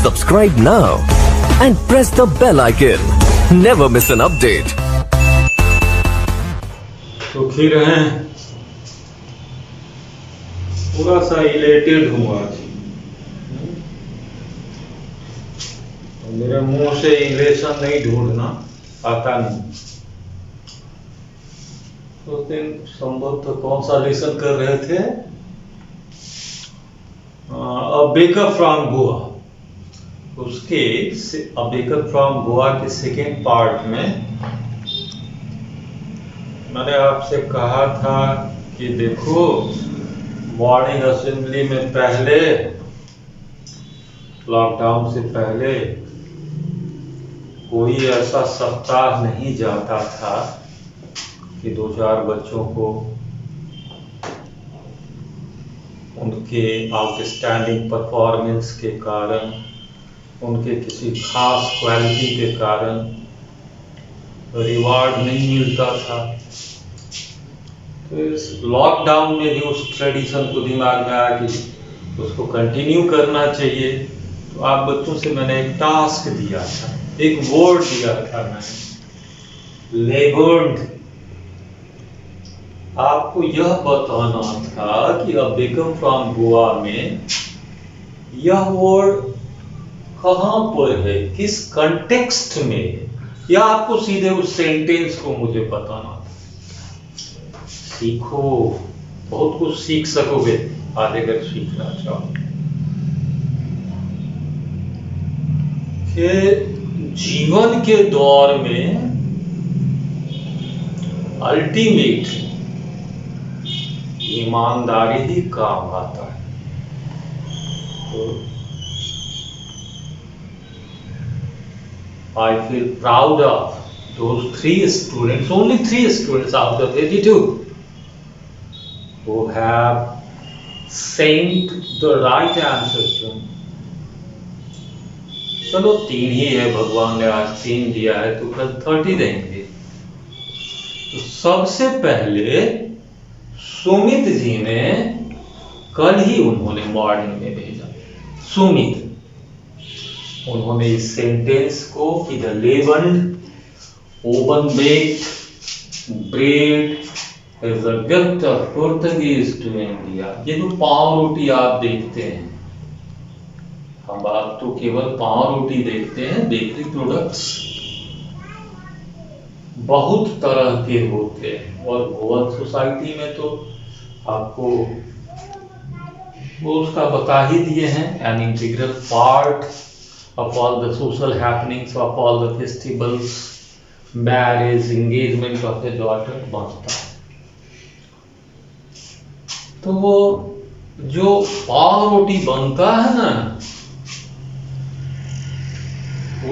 Subscribe now and press the bell icon. Never miss an update. सुखी रहें। थोड़ा सा इलेटेड हूँ आज। मेरे मुंह से इलेशन नहीं ढूंढना आता नहीं। तो दिन संभवतः कौन सा लेसन कर रहे थे? A baker from Goa. उसके अ बेकर फ्रॉम गोवा के सेकेंड पार्ट में मैंने आपसे कहा था कि देखो, मॉर्निंग असेंबली में पहले, लॉकडाउन से पहले कोई ऐसा सप्ताह नहीं जाता था कि दो चार बच्चों को उनके आउटस्टैंडिंग परफॉर्मेंस के कारण, उनके किसी खास क्वालिटी के कारण रिवार्ड नहीं मिलता था। तो इस लॉकडाउन में भी उस ट्रेडिशन को दिमाग में आया कि उसको कंटिन्यू करना चाहिए। तो आप बच्चों से मैंने एक टास्क दिया था, एक वर्ड दिया था मैंने, लेबर्ड। आपको यह बताना था कि अ बेकर फ्रॉम गोवा में यह वर्ड कहां पर है, किस कंटेक्स्ट में है, या आपको सीधे उस सेंटेंस को मुझे बताना था। सीखो, बहुत कुछ सीख सकोगे आज अगर सीखना चाहो। कि जीवन के दौर में अल्टीमेट ईमानदारी ही काम आता है। तो I feel proud of those 3 students, only 3 students out of 82, who have sent the right answer to me. चलो 3 ही है, भगवान ने आज 3 दिया है तो कल 30 देंगे। तो सबसे पहले सुमित जी ने कल ही उन्होंने मॉर्निंग में भेजा। सुमित, उन्होंने इस सेंटेंस को कि the leavened oven baked bread is the gift of Portuguese to India. ये जो पाव रोटी आप देखते हैं, हम आप तो केवल पाव रोटी देखते हैं। बेकरी प्रोडक्ट्स बहुत तरह के होते हैं और गोवा सोसाइटी में तो आपको वो उसका बता ही दिए हैं, an integral part of all the social happenings, of all the festivals, marriage, engagement of a daughter बनता है। तो वो जो पाव रोटी बनता है ना,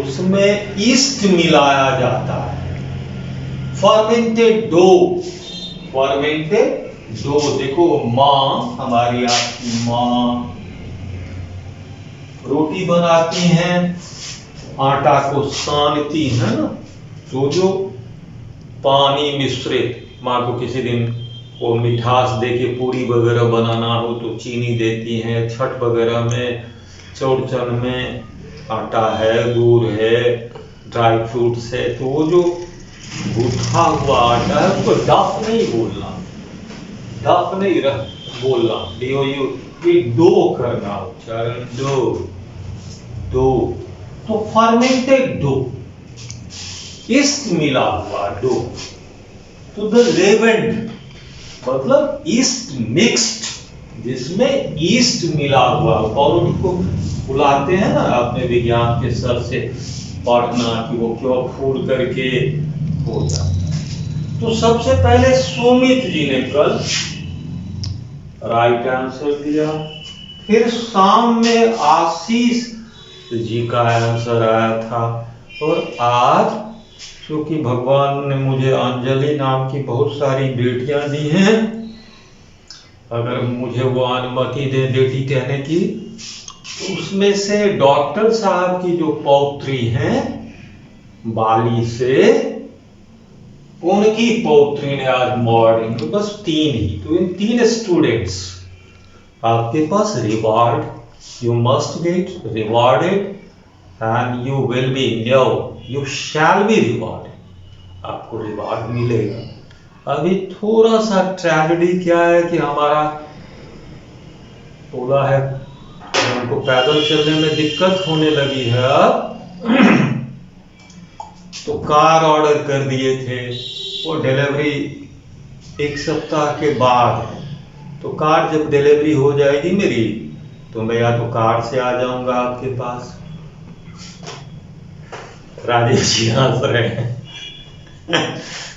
उसमें ईस्ट मिलाया जाता है। Fermented dough, fermented dough. देखो, माँ, हमारी आपकी माँ रोटी बनाती हैं, आटा को सानती है ना, तो जो पानी मिश्रित, माँ को किसी दिन वो मिठास दे के पूरी वगैरह बनाना हो तो चीनी देती हैं। छठ वगैरह में, चौड़चन में आटा है, गुड़ है, ड्राई फ्रूट्स है, तो वो जो गूथा हुआ आटा है उसको डफ नहीं बोलना, डफ नहीं बोलना, डो करना, उच्चारण डो। तो फर्मेंटेड डो, ईस्ट मिला हुआ डो। तो द लेवन्ड मतलब ईस्ट मिक्स्ड, जिसमें ईस्ट मिला हुआ। पाउरोटी को बुलाते हैं ना, आपने विज्ञान के सर से पढ़ना कि वो क्यों फूल करके होता। तो सबसे पहले सुमित जी ने कल राइट आंसर दिया। फिर शाम में आशीष जी का आंसर आया था। और आज क्योंकि भगवान ने मुझे अंजलि नाम की बहुत सारी बेटियां दी हैं, अगर मुझे वो अनुमति दे बेटी कहने की, तो उसमें से डॉक्टर साहब की जो पौत्री हैं बाली से, उनकी पौत्री ने आज मॉर्निंग में बस 3 ही। तो इन 3 स्टूडेंट्स आपके पास reward, you must get rewarded and you will be, no, you shall be rewarded. आपको रिवॉर्ड मिलेगा। अभी थोड़ा सा ट्रेजेडी क्या है कि हमारा ओला है, हमको पैदल चलने में दिक्कत होने लगी है अब। तो कार ऑर्डर कर दिए थे, वो डिलीवरी 1 सप्ताह के बाद है। तो कार जब डिलीवरी हो जाएगी मेरी, तो मैं या तो कार से आ जाऊंगा आपके पास। राजेश जी हंस रहे हैं।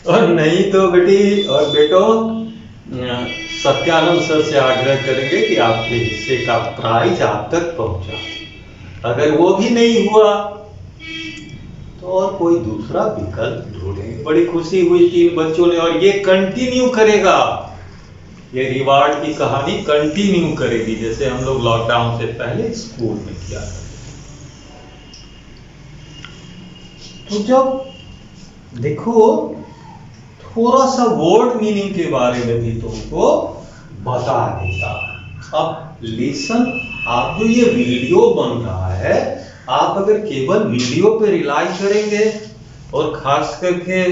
और नहीं तो बेटी और बेटो, सत्यानंद सर से आग्रह करेंगे कि आपके हिस्से का प्राइज आप तक पहुंचा। अगर वो भी नहीं हुआ तो और कोई दूसरा विकल्प ढूंढेंगे। बड़ी खुशी हुई 3 बच्चों ने, और ये कंटिन्यू करेगा, ये रिवार्ड की कहानी कंटिन्यू करेगी, जैसे हम लोग लॉकडाउन से पहले स्कूल में किया था। तो जब देखो, थोड़ा सा वर्ड मीनिंग के बारे में भी तुमको बता देता। अब लिसन, आप जो ये वीडियो बन रहा है, आप अगर केवल वीडियो पे रिलाई करेंगे, और खास करके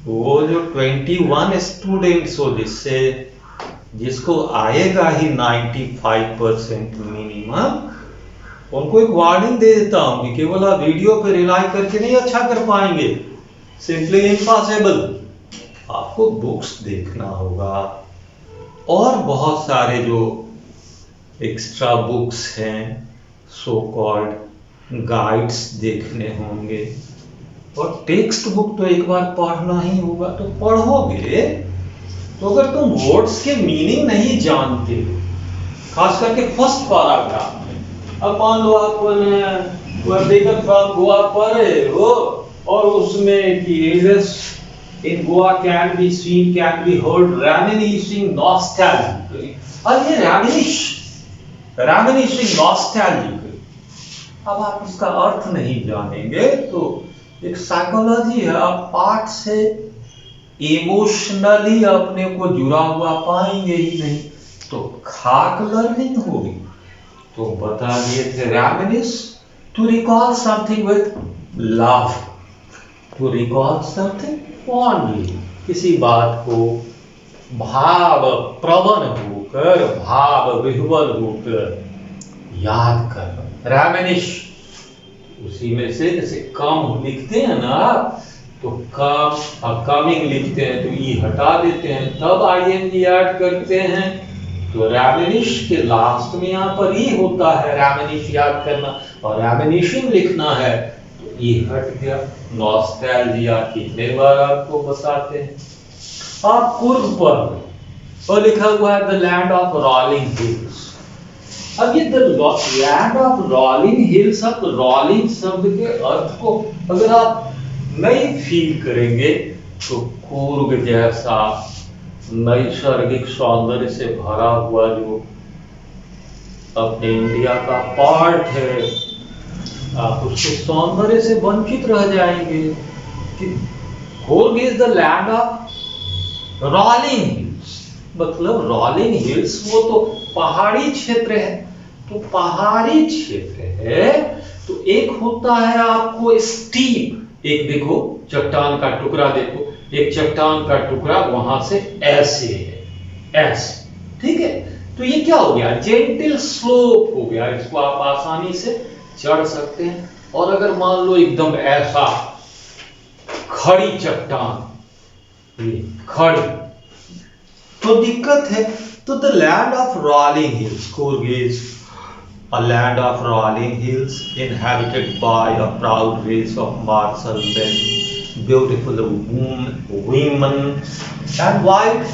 वो जो 21 स्टूडेंट्स हो जिसको आएगा ही 95% मिनिमम, उनको एक वार्निंग दे देता हूं कि केवल आप वीडियो पे रिलाई करके नहीं अच्छा कर पाएंगे, सिंपली इम्पॉसिबल। आपको बुक्स देखना होगा, और बहुत सारे जो एक्स्ट्रा बुक्स हैं, सो कॉल्ड गाइड्स देखने होंगे, और टेक्स्ट बुक तो एक बार पढ़ना ही होगा। तो पढ़ोगे तो अगर तुम वर्ड्स के मीनिंग नहीं जानते हो, खास करके फर्स्ट पैराग्राफ में, अब मान लो आप फ्रॉम गोवा पढ़े हो, और उसमें कि in Goa can be seen, can be heard reminiscing nostalgic. और ये reminiscing nostalgic, अब आप इसका अर्थ नहीं जानेंगे तो एक साइकोलॉजी है, आप पाठ से इमोशनली अपने को जुड़ा हुआ पाएंगे ही नहीं, तो खाक लर्निंग होगी। तो बता दिए थे, reminisce, to recall something with love, to recall something fondly, किसी बात को भाव प्रवण होकर, भाव विह्वल होकर याद कर। reminisce, उसी में से जैसे कम लिखते हैं ना, तो कमिंग लिखते हैं तो ई हटा देते हैं, तब आईएनजी ऐड करते हैं। तो reminisce के लास्ट में यहाँ पर ई होता है, reminisce याद करना, और reminiscing लिखना है तो ई हट गया। नॉस्टैल्जिया कितने बार आपको बताते हैं। आप पूर्व पर और लिखा हुआ है the land of rolling hills. अब ये the land of rolling hills, अब रोलिंग शब्द के अर्थ को अगर आप नहीं फील करेंगे तो कूर्ग जैसा नैसर्गिक सौंदर्य से भरा हुआ जो अपने इंडिया का पार्ट है, आप उसके सौंदर्य से वंचित रह जाएंगे। कि Coorg is the land of rolling hills, मतलब रोलिंग हिल्स वो तो पहाड़ी क्षेत्र है। तो पहाड़ी क्षेत्र है तो एक होता है आपको स्टीप, एक देखो चट्टान का टुकड़ा, देखो एक चट्टान का टुकड़ा वहां से ऐसे है, ऐसे, ठीक है। तो ये क्या हो गया, जेंटल स्लोप हो गया, इसको आप आसानी से चढ़ सकते हैं। और अगर मान लो एकदम ऐसा खड़ी चट्टान, ये खड़ी, तो दिक्कत है। तो the land of rolling hills, Coorg is a land of rolling hills inhabited by a proud race of martial men, beautiful women and wild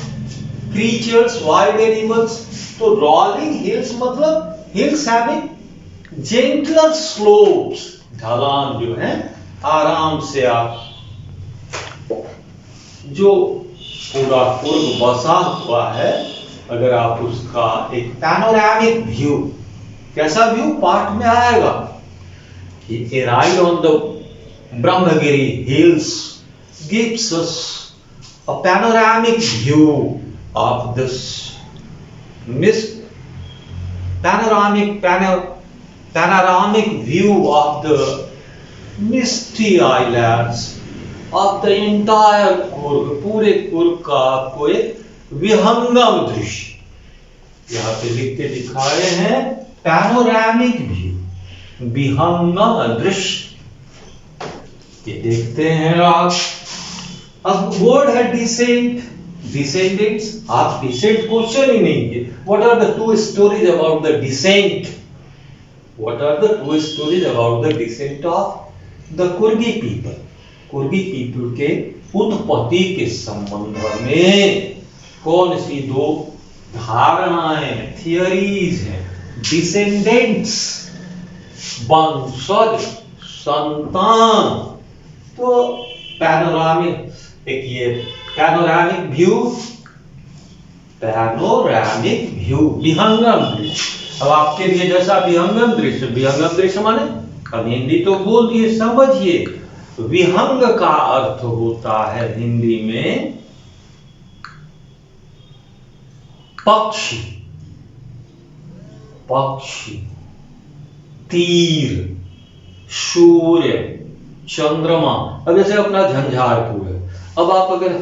creatures, wild animals. तो rolling hills मतलब hills having gentler slopes, ढलान जो है आराम से आप जो पूरा पूर्व बसा हुआ है, अगर आप उसका एक पैनोरामिक व्यू, कैसा व्यू पाठ में आएगा कि a ride on the Brahmagiri hills gives us a panoramic view of this panoramic view of the misty islands of the entire Coorg, पूरे कुर्ग का आपको एक विहंगम दृश्य यहाँ पे लिख के दिखाए हैं, पैनोरामिक व्यू, विहंगम दृश्य, ये देखते हैं आप। अब वर्ड है डिसेंट, डिसेंडेंट्स, आप डिसेंट क्वेश्चन ही नहीं किए। What are the two stories about the descent? What are the two stories about the descent of the Coorgi people? Coorgi people के उत्पत्ति के संबंध में कौन सी दो धारणाएं, थियरीज हैं? डिसेंडेंट्स, वंशज, संतान। तो पैनोरामिक, एक ये पैनोरामिक व्यू, पैनोरामिक व्यू, विहंगम दृश्य। अब आपके लिए जैसा विहंगम दृश्य माने, अब हिंदी तो बोल दिए, समझिए। विहंग का अर्थ होता है हिंदी में पक्षी, पक्षी, तीर, सूर्य, चंद्रमा। अब जैसे अपना झंझारपुर है, अब आप अगर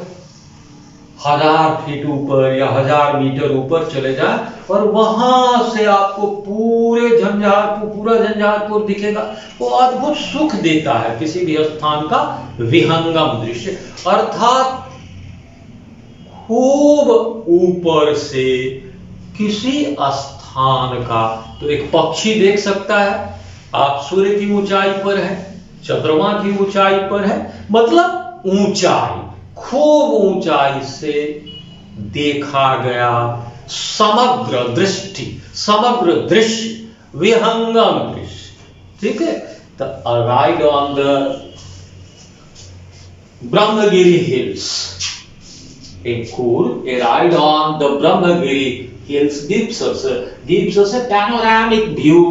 1000 फीट ऊपर या 1000 मीटर ऊपर चले जाएं और वहां से आपको पूरे झंझारपुर, पूरा झंझारपुर दिखेगा, वो अद्भुत सुख देता है किसी भी स्थान का विहंगम दृश्य। अर्थात खूब ऊपर से किसी स्थान का तो एक पक्षी देख सकता है। आप सूर्य की ऊंचाई पर है, चंद्रमा की ऊंचाई पर है, मतलब ऊंचाई, खूब ऊंचाई से देखा गया समग्र दृष्टि, समग्र दृश्य, विहंगम दृश्य। ठीक है, तो ride on the Brahmagiri hills, a ride on the Brahmagiri hills gives us a panoramic view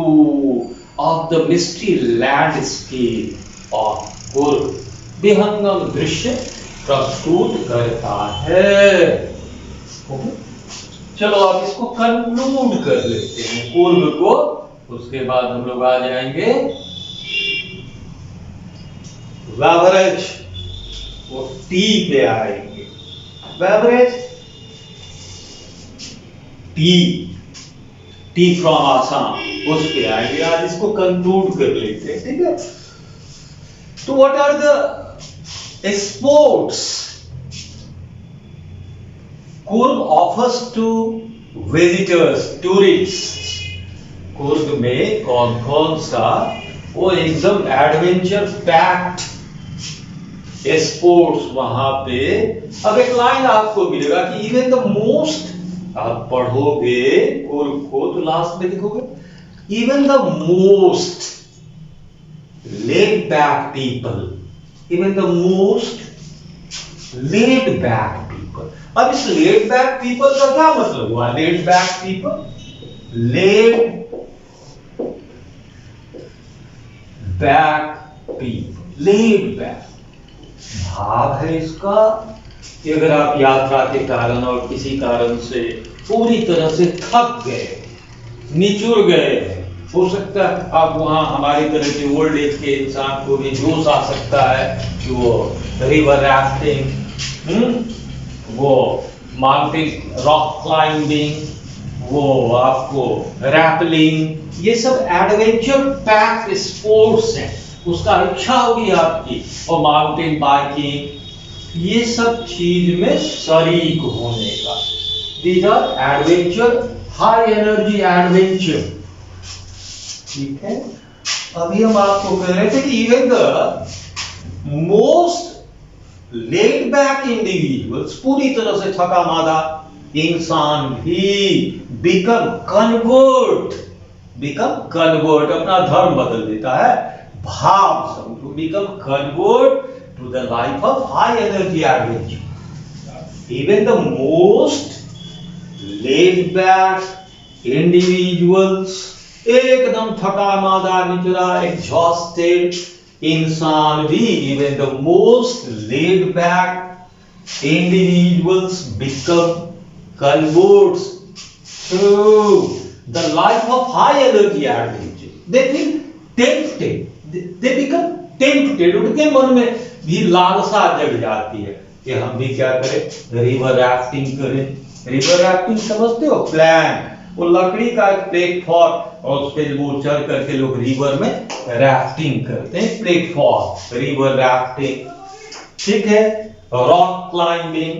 of the misty landscape of Coorg. विहंगम दृश्य प्रस्तुत करता है। चलो अब इसको कंक्लूड कर लेते हैं कुर्ग को, उसके बाद हम लोग आ जाएंगे बेवरेज, वो टी पे आएंगे। बेवरेज, टी फ्रॉम आसाम, उस पे आएंगे। आज इसको कंक्लूड कर लेते हैं, ठीक है। तो what are the sports Coorg offers to visitors, tourist? Coorg में कौन कौन सा वो एकदम एडवेंचर पैक्ड स्पोर्ट्स वहां पे। अब एक लाइन आपको मिलेगा कि इवन द मोस्ट, आप पढ़ोगे कुर्ग को तो लास्ट में लिखोगे, even the most laid back people, even the most laid back people। अब इस laid back people का क्या मतलब हुआ? laid back people, laid back people, laid back भाव है इसका कि अगर आप यात्रा के कारण और किसी कारण से पूरी तरह से थक गए, निचुर गए, हो सकता है आप वहां हमारी तरह के ओल्ड एज के इंसान को भी जोश आ सकता है कि वो रिवर राफ्टिंग, वो माउंटेन रॉक क्लाइंबिंग, वो आपको रैपलिंग, ये सब एडवेंचर पैक्ड स्पोर्ट्स हैं। उसका इच्छा होगी आपकी, और माउंटेन बाइकिंग, ये सब चीज में शरीक होने का। These are adventure, high energy adventure. ठीक है, अभी हम आपको कह रहे थे कि even the most laid back individuals, पूरी तरह से थका मादा इंसान भी बिकम कन्वर्ट, अपना धर्म बदल देता है, भाव समझो, become convert to the life of high energy adventure. Even the most laid back individuals, एकदम थका मादा निचरा एग्जॉस्टेड इंसान भी, even the most laid back individuals become converts to the life of high energy adventure. they feel tempted, they become tempted, उनके मन में भी लालसा जग जाती है कि हम भी क्या करें, रिवर राफ्टिंग करें। रिवर राफ्टिंग समझते हो, प्लान, वो लकड़ी का एक प्लेटफॉर्म और उस पे वो चढ़ करके लोग रिवर में राफ्टिंग करते हैं, प्लेटफॉर्म, रिवर राफ्टिंग, ठीक है। रॉक क्लाइंबिंग,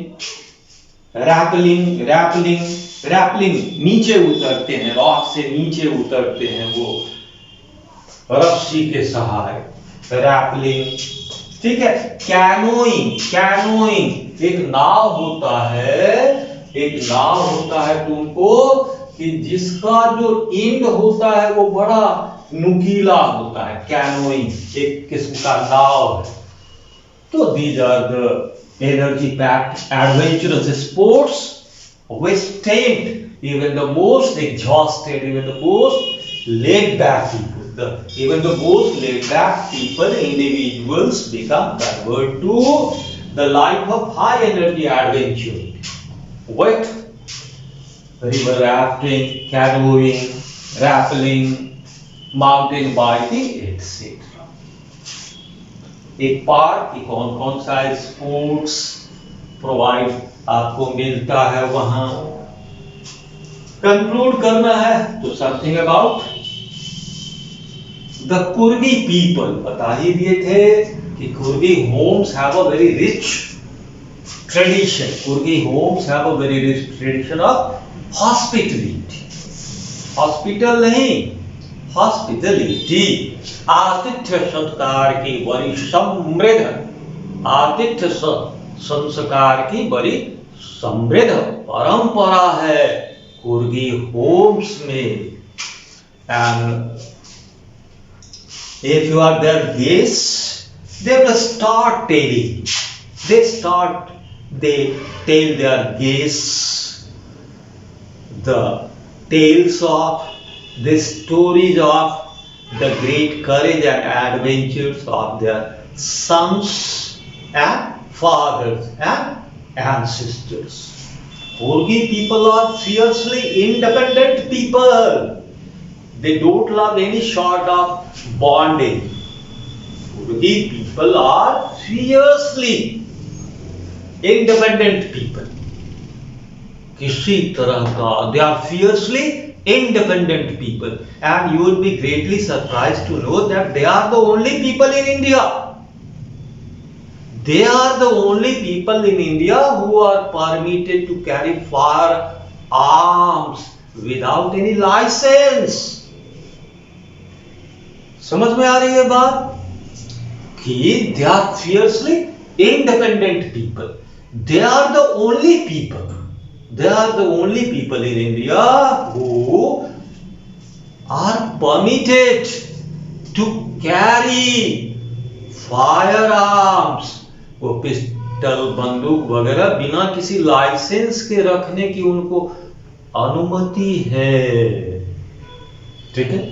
रैपलिंग नीचे उतरते हैं, रॉक से नीचे उतरते हैं वो रस्सी के सहारे, रैपलिंग, ठीक है। कैनोइंग एक नाव होता है तुमको कि जिसका जो एंड होता है वो बड़ा नुकीला होता है, कैनोइंग एक किस्म का नाव है। तो these are the energy-packed adventurous sports which tempt even the most exhausted, even the most laid-back people. Even the most laid-back people, individuals become converted to the life of high-energy adventure. What? River rafting, canoeing, rappelling, mountain biking, etc. एक park की कौन सा sports provide आपको मिलता है वहां, conclude करना है तो something about the Coorgi people, बता ही दिए थे कि Coorgi homes have a very rich tradition, Coorgi homes have a very rich tradition of hospitality, hospital नहीं, हॉस्पिटलिटी, आतिथ्य सत्कार की बड़ी समृद्ध, आतिथ्य संस्कार की बड़ी समृद्ध परंपरा है कुर्गी होम्स में। And if you are their guests, they will start telling, they tell their guests the tales of, the stories of the great courage and adventures of their sons and fathers and ancestors. Kurgi people are fiercely independent people. They don't love any sort of bondage. Kurgi people are fiercely independent people. किसी तरह का, they are fiercely independent people, and you will be greatly surprised to know that they are the only people in India. They are the only people in India who are permitted to carry firearms without any license. समझ में आ रही है बात कि they are fiercely independent people. They are the only people. They are the only people in India who are permitted to carry firearms, वो pistol, बंदूक वगैरह बिना किसी लाइसेंस के रखने की उनको अनुमति है, ठीक है।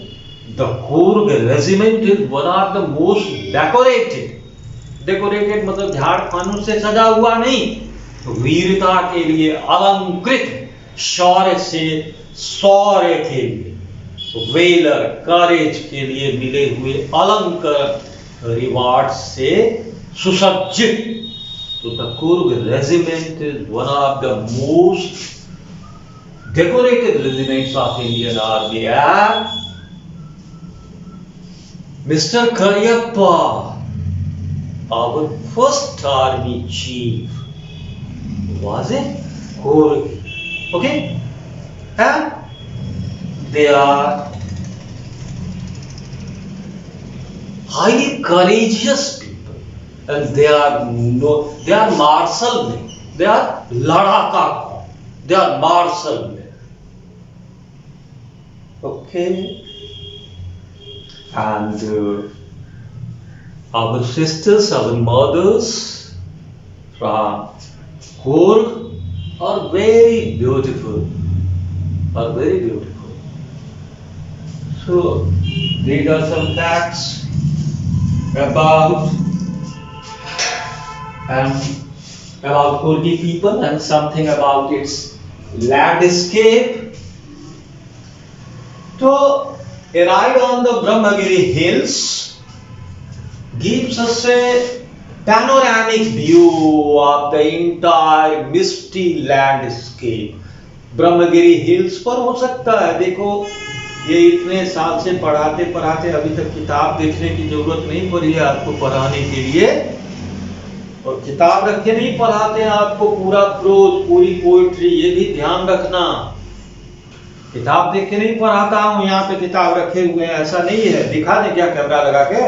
The Kurg regiment is one of the most decorated. Decorated मतलब झाड़ फानूस से सजा हुआ नहीं, वीरता के लिए अलंकृत, शौर्य के लिए, वेलर, करेज के लिए मिले हुए अलंकृत रिवार्ड से सुसज्जित। तो the Coorg regiment is one of the most decorated regiments of Indian Army. And Mr. Karyappa, our first army chief, was a Kurgi. Okay? And they are highly courageous people, and they are martial men. They are ladaka. They are martial men. Okay? And our sisters, our mothers from Kurg are very beautiful. So these are some facts about Kurgi people and something about its landscape. So A ride on the Brahmagiri hills gives us a panoramic view of the entire misty landscape. Brahmagiri hills पर हो सकता है। देखो ये इतने साल से पढ़ाते पढ़ाते अभी तक किताब देखने की जरूरत नहीं पड़ी है आपको पढ़ाने के लिए, और किताब रख के नहीं पढ़ाते हैं आपको पूरा प्रोज पूरी पोइट्री, ये भी ध्यान रखना। किताब देख के नहीं पढ़ाता हूँ, यहाँ पे किताब रखे हुए हैं ऐसा नहीं है। दिखा दे क्या कैमरा लगा के,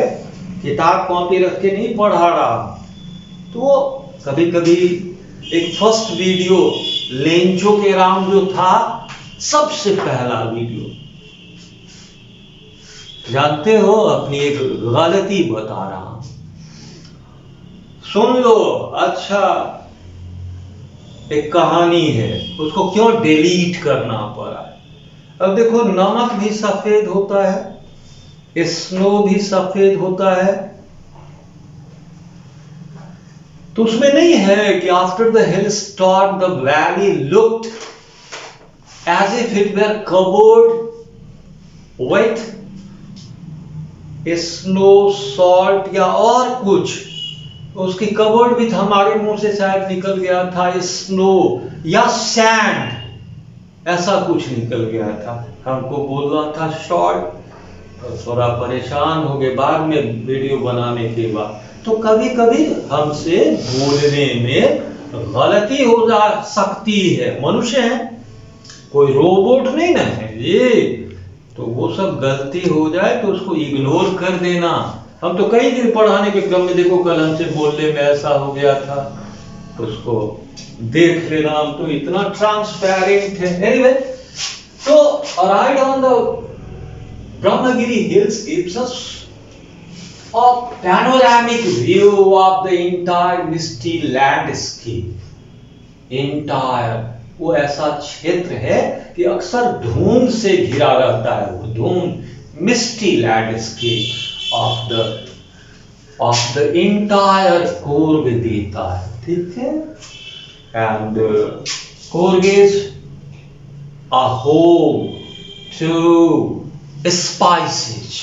किताब कॉपी रख के नहीं पढ़ा रहा। तो कभी कभी एक फर्स्ट वीडियो लेंचो के राम जो था, सबसे पहला वीडियो, जानते हो अपनी एक गलती बता रहा हूं, सुन लो। अच्छा एक कहानी है, उसको क्यों डिलीट करना पड़ा। अब देखो नमक भी सफेद होता है, स्नो भी सफेद होता है, तो उसमें नहीं है कि after the hill storm the valley looked as if it were covered with snow salt या और कुछ, उसकी कवर्ड भी हमारे मुंह से शायद निकल गया था स्नो या सैंड, ऐसा कुछ निकल गया था। हमको बोलना था शॉर्ट, थोड़ा परेशान हो गए बाद में वीडियो बनाने के बाद। तो कभी कभी हमसे बोलने में गलती हो जा सकती है, मनुष्य है, कोई रोबोट नहीं ना है ये, तो वो सब गलती हो जाए तो उसको इग्नोर कर देना। हम तो कई दिन पढ़ाने के क्रम में देखो कल हमसे बोलने में ऐसा हो गया था, उसको देख लेना, हम तो इतना ट्रांसपेरेंट है। एनीवे, तो ride on the Brahmagiri hills gives us a panoramic view of the entire misty landscape. Entire वो ऐसा क्षेत्र है कि अक्सर धुंध से घिरा रहता है, वो धुंध, misty landscape of the entire Coorg देता है, ठीक है। And Coorg is a home to spices,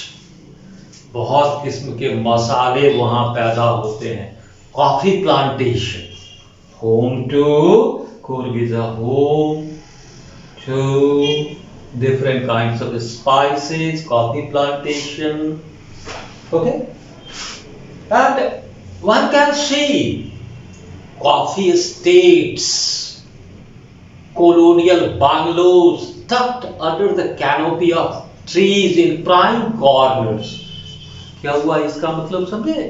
बहुत किस्म के मसाले वहां पैदा होते हैं। Coffee plantation, home to Coorg is a home to different kinds of spices, coffee plantation, okay, and one can see coffee estates, colonial bungalows tucked under the canopy of trees in prime corners। क्या हुआ इसका मतलब समझे,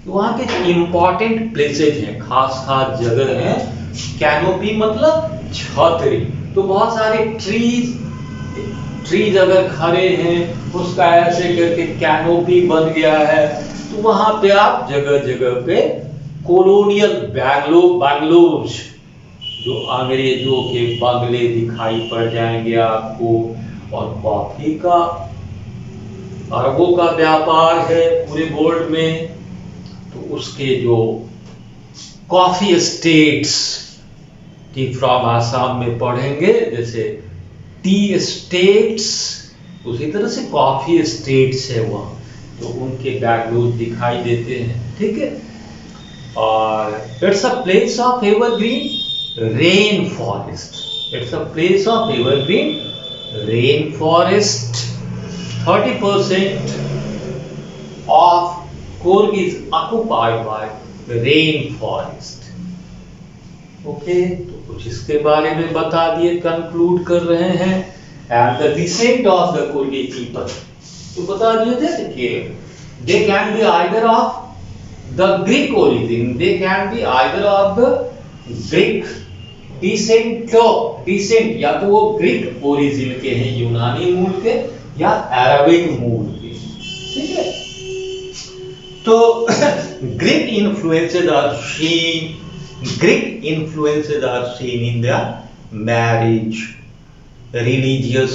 वहां के important places हैं, खास खास जगह हैं। कैनोपी मतलब छतरी, तो बहुत सारे ट्रीज अगर खड़े हैं उसका ऐसे करके कैनोपी बन गया है, तो वहां पे आप जगह जगह पे कॉलोनियल बंगलोज, जो अंग्रेजों के बंगले दिखाई पड़ जाएंगे आपको। और कॉफी का अरबों का व्यापार है पूरे वर्ल्ड में, तो उसके जो कॉफी स्टेट्स की फ्रॉम आसाम में पढ़ेंगे, जैसे टी स्टेट्स, उसी तरह से कॉफी स्टेट्स है वहाँ, तो उनके बैकग्राउंड दिखाई देते हैं, ठीक है। और it's a place of evergreen rain forest, it's a place of evergreen rain forest. 30% of Coorg is occupied by rain forest. Okay, तो कुछ इसके बारे में बता दिए, कंक्लूड कर रहे हैं। And the descent of the Coorgi people, तो बता दिए थे कि they can be either of the Greek origin, they can be either of the Greek descent, या तो वो ग्रीक ओरिजिन के हैं, यूनानी मूल के, या अरबिक मूल के, ठीक है। तो Greek influences are seen in the marriage, religious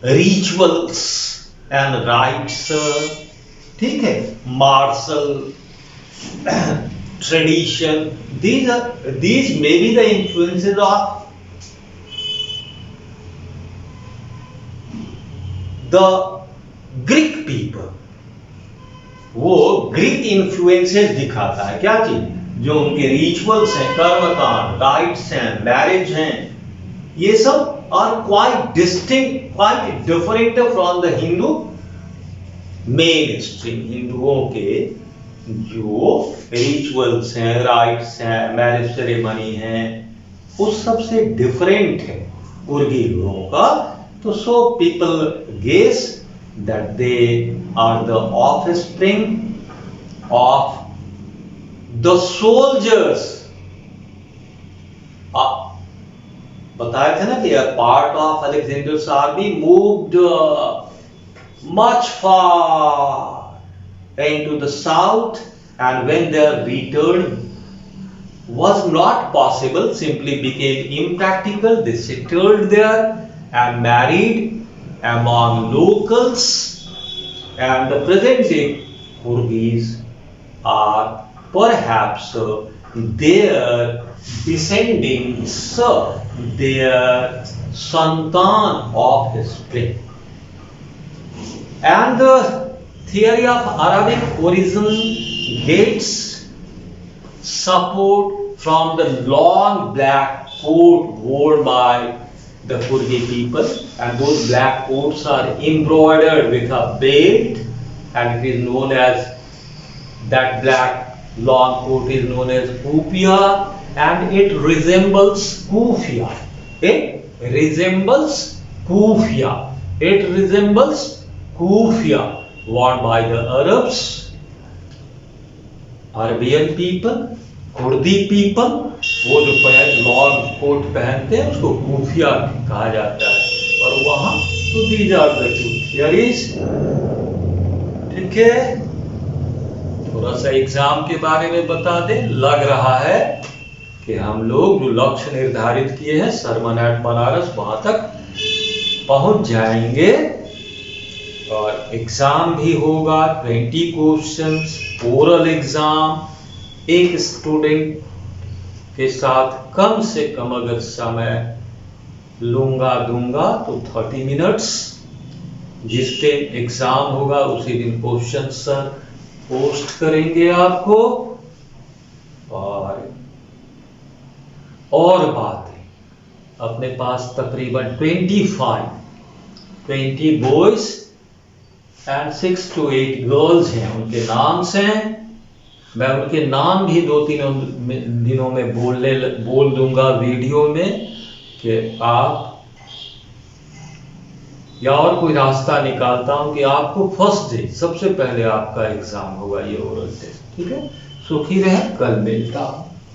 rituals and rites, ठीक है, martial tradition, these may be the influences of the Greek people, वो ग्रीक इन्फ्लुएंसेस दिखाता है। क्या चीज? जो उनके रिचुअल्स हैं, कर्मकांड, राइट्स हैं, मैरिज हैं, ये सब are quite distinct, quite different from the Hindu mainstream. हिंदुओं के जो रिचुअल्स हैं, राइट्स हैं, मैरिज सेरेमनी है, उस सबसे डिफरेंट है कुर्गी लोगों का। तो so people guess that they are the offspring of the soldiers. बताया था ना कि a part of Alexander's army moved much far into the south, and when their return was not possible, simply became impractical, they settled there and married among locals, and the present day Kurgis are perhaps their descendants, their santan offspring. And the theory of Arabic origin gets support from the long black coat worn by the Kurgi people, and those black coats are embroidered with a belt, and it is known as, that black long coat is known as kufia, and it resembles kufia. It resembles kufia. It resembles kufia worn by the Arabs, Arabian people, Kurdi people. वो जो long coat पहनते हैं उसको कूफिया कहा जाता है, और वहां तो these are the two theories. ठीक है, थोड़ा सा एग्जाम के बारे में बता दें। लग रहा है कि हम लोग जो लक्ष्य निर्धारित किए हैं सरमन एट बनारस, वहां तक पहुंच जाएंगे, और एग्जाम भी होगा 20 क्वेश्चंस, ओरल एग्जाम। एक स्टूडेंट के साथ कम से कम अगर समय दूंगा तो 30 मिनट्स। जिस दिन एग्जाम होगा उसी दिन क्वेश्चन सर पोस्ट करेंगे आपको, और बातें अपने पास तकरीबन 20 बॉयज एंड 6 to 8 गर्ल्स हैं। उनके नाम हैं, मैं उनके नाम भी 2-3 दिनों में बोल दूंगा वीडियो में, कि आप, या और कोई रास्ता निकालता हूं कि आपको फर्स्ट डे सबसे पहले आपका एग्जाम होगा, ये ओरल टेस्ट। ठीक है, सुखी रहे, कल मिलता हूं।